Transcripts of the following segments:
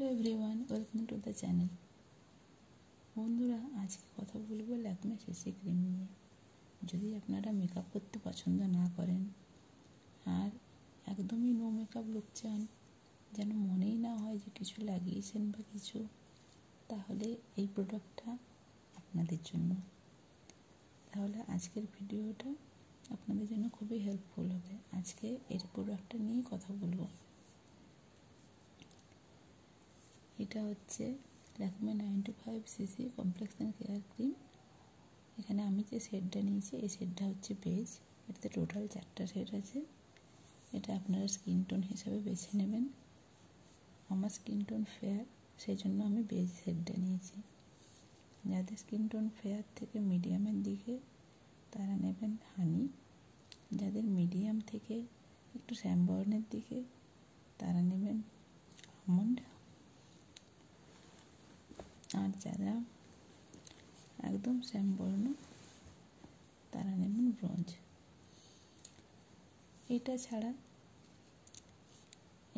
Hello everyone, welcome to the channel. বন্ধুরা, আজকে কথা বলবো ল্যাকমে সিসি ক্রিম নিয়ে। যদি আপনারা মেকআপ করতে পছন্দ না করেন আর একদমই নো মেকআপ লুক চান, যেন মনেই না হয় যে কিছু লাগিয়েছেন বা কিছু, তাহলে এই প্রোডাক্টটা আপনাদের জন্য। তাহলে আজকের ভিডিওটা আপনাদের জন্য খুবই হেল্পফুল হবে। আজকে এই প্রোডাক্টটা নিয়েই কথা বলবো। এটা হচ্ছে Lakme 95cc complexion care cream. এখানে আমি যে শেডটা নিয়েছি, এই শেডটা হচ্ছে বেজ। এটাতে টোটাল 4টা শেড আছে। এটা আপনারা স্কিন টোন হিসাবে বেছে নেবেন। আমার স্কিন টোন ফেয়ার, সেই জন্য আমি বেজ শেডটা নিয়েছি। যাদের স্কিন টোন ফেয়ার থেকে মিডিয়ামের দিকে, তারা নেবেন হানি। যাদের মিডিয়াম থেকে একটু শ্যামবর্ণের দিকে, তারা নেবেন আমন্ড। আর যারা একদম শ্যামবর্ণ, তারা নেবেন ব্রোঞ্জ। এটা ছাড়া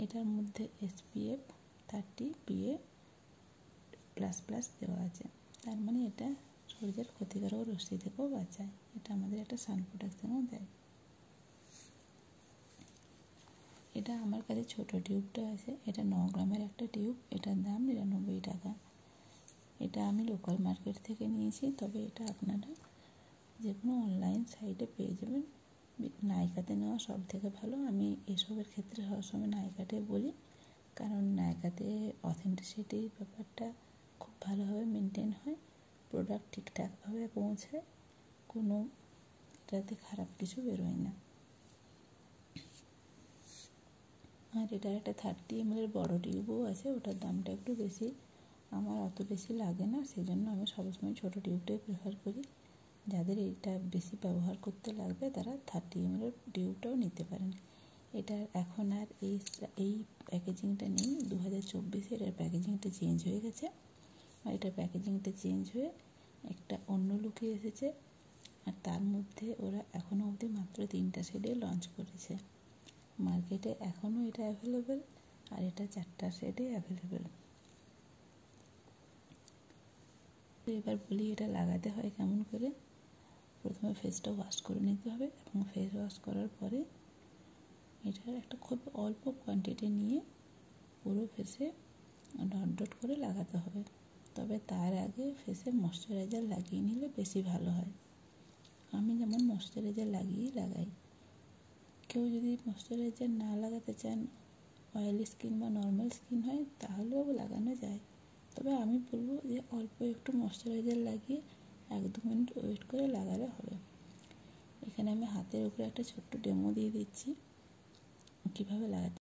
এটার মধ্যে SPF 30 PA++ দেওয়া আছে। তার মানে এটা সূর্যের ক্ষতিকারক রশ্মি থেকেও বাঁচায়। এটা আমাদের একটা সান প্রোটেকশনও দেয়। এটা আমার কাছে ছোটো টিউবটা আছে। এটা 9 গ্রামের একটা টিউব। এটার দাম 99 টাকা। এটা আমি লোকাল মার্কেট থেকে নিয়েছি, তবে এটা আপনারা যে কোনো অনলাইন সাইটে পেয়ে যাবেন। নাইকাতে নেওয়া সব থেকে ভালো। আমি এসবের ক্ষেত্রে সবসময় নাইকাতে বলি, কারণ নাইকাতে অথেন্টিসিটির ব্যাপারটা খুব ভালোভাবে মেনটেন হয়। প্রোডাক্ট ঠিকঠাকভাবে পৌঁছায়, কোনো এটাতে খারাপ কিছু বেরোয় না। আর এটার একটা 30 ml বড়ো টিউবও আছে। ওটার দামটা একটু বেশি, আমার অত বেশি লাগে না, সেই জন্য আমি সবসময় ছোটো টিউবটাই প্রেফার করি। যাদের এইটা বেশি ব্যবহার করতে লাগবে, তারা 30 ml টিউবটাও নিতে পারেন। এটার এখন আর এই প্যাকেজিংটা নেই। 2024-এ এটার প্যাকেজিংটা চেঞ্জ হয়ে গেছে। আর এটার প্যাকেজিংটা চেঞ্জ হয়ে একটা অন্য লুকে এসেছে। আর তার মধ্যে ওরা এখনও অবধি মাত্র 3টা শেডে লঞ্চ করেছে। মার্কেটে এখনও এটা অ্যাভেলেবেল, আর এটা 4টা শেডে অ্যাভেলেবেল। তো এবার বলি এটা লাগাতে হয় কেমন করে। প্রথমে ফেসটা ওয়াশ করে নিতে হবে, এবং ফেস ওয়াশ করার পরে এটার একটা খুব অল্প কোয়ান্টিটি নিয়ে পুরো ফেসে ডট ডট করে লাগাতে হবে। তবে তার আগে ফেসে ময়শ্চারাইজার লাগিয়ে নিলে বেশি ভালো হয়। আমি যেমন ময়শ্চারাইজার লাগাই। কেউ যদি ময়শ্চারাইজার না লাগাতে চান, অয়েলি স্কিন বা নর্মাল স্কিন হয়, তাহলেও লাগানো যায়। তবে আমি বলবো যে অল্প একটু ময়শ্চারাইজার লাগিয়ে 1-2 মিনিট ওয়েট করে লাগালে হবে। এখানে আমি হাতের উপরে একটা ছোট্ট ডেমো দিয়ে দিচ্ছি কীভাবে লাগাতে।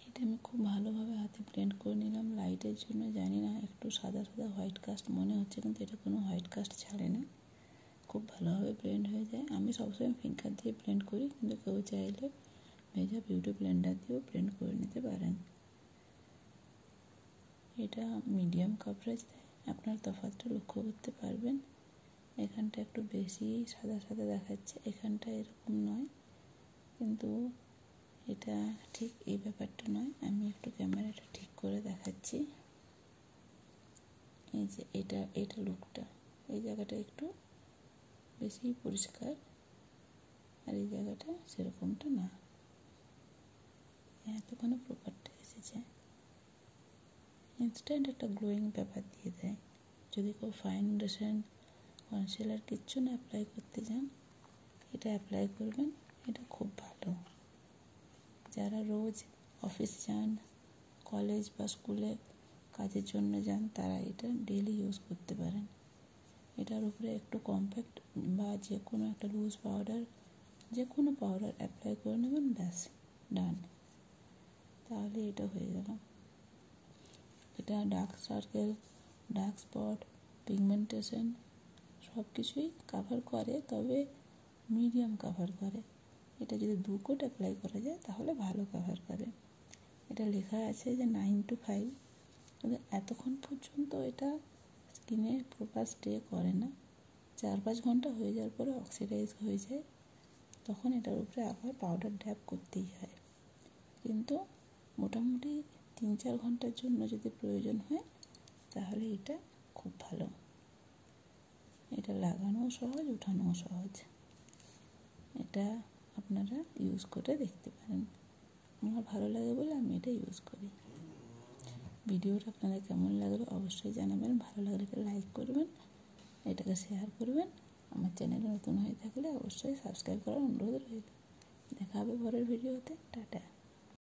এটা আমি খুব ভালোভাবে হাতে ব্লেন্ড করে নিলাম। লাইটের জন্য জানি না একটু সাদা সাদা হোয়াইট কাস্ট মনে হচ্ছে, কিন্তু এটা কোনো হোয়াইট কাস্ট ছাড়ে না, খুব ভালোভাবে ব্লেন্ড হয়ে যায়। আমি সবসময় ফিঙ্গার দিয়ে ব্লেন্ড করি, কিন্তু কেউ চাইলে ভেজা বিউটি ব্লেন্ডার দিয়েও ব্লেন্ড করে নিতে পারেন। এটা মিডিয়াম কভারেজ দেয়, আপনার তফাৎটা লক্ষ্য করতে পারবেন। এখানটা একটু বেশি সাদা সাদা দেখাচ্ছে, এখানটা এরকম নয়, কিন্তু এটা ঠিক এই ব্যাপারটা নয়। আমি একটু ক্যামেরাটা ঠিক করে দেখাচ্ছি। এই যে এটা লুকটা, এই জায়গাটা একটু বেশি পরিষ্কার, আর এই জায়গাটা সেরকমটা না। এতক্ষণে প্রপারটা এসেছে। ইনস্ট্যান্ট একটা গ্লোয়িং ব্যাপার দিয়ে দেয়। যদি কেউ ফাউন্ডেশন কনসিলার কিচ্ছু না অ্যাপ্লাই করতে চান, এটা অ্যাপ্লাই করবেন। এটা খুব ভালো। যারা রোজ অফিস যান, কলেজ বা স্কুলে কাজের জন্য যান, তারা এটা ডেইলি ইউজ করতে পারেন। এটার উপরে একটু কম্প্যাক্ট বা যে কোনো একটা লুজ পাউডার, যে কোনো পাউডার অ্যাপ্লাই করে নেবেন, ব্যাস ডান। তাহলে এটা হয়ে গেল। এটা dark circle, dark spot, pigmentation সব কিছুই কাভার করে। তবে মিডিয়াম কভার করে। এটা যদি 2 কোট অ্যাপ্লাই করা যায় তাহলে ভালো কভার করে। এটা লেখা আছে যে 9 to 5, কিন্তু এতক্ষণ পর্যন্ত এটা স্কিনে প্রপার স্টে করে না। 4-5 ঘন্টা হয়ে যাওয়ার পরে অক্সিডাইজ হয়ে যায়, তখন এটার উপরে আবার পাউডার ড্যাব করতেই হয়। কিন্তু মোটামুটি 3-4 ঘন্টার জন্য যদি প্রয়োজন হয় তাহলে এটা খুব ভালো। এটা লাগানোও সহজ, উঠানোও সহজ। এটা আপনারা ইউজ করে দেখতে পারেন। আমার ভালো লাগে বলে আমি এটা ইউজ করি। ভিডিওটা আপনাদের কেমন লাগলো অবশ্যই জানাবেন। ভালো লাগলে একটা লাইক করবেন, এটাকে শেয়ার করবেন। আমার চ্যানেলে নতুন হয়ে থাকলে অবশ্যই সাবস্ক্রাইব করার অনুরোধ রইল। দেখা হবে পরের ভিডিওতে। টাটা।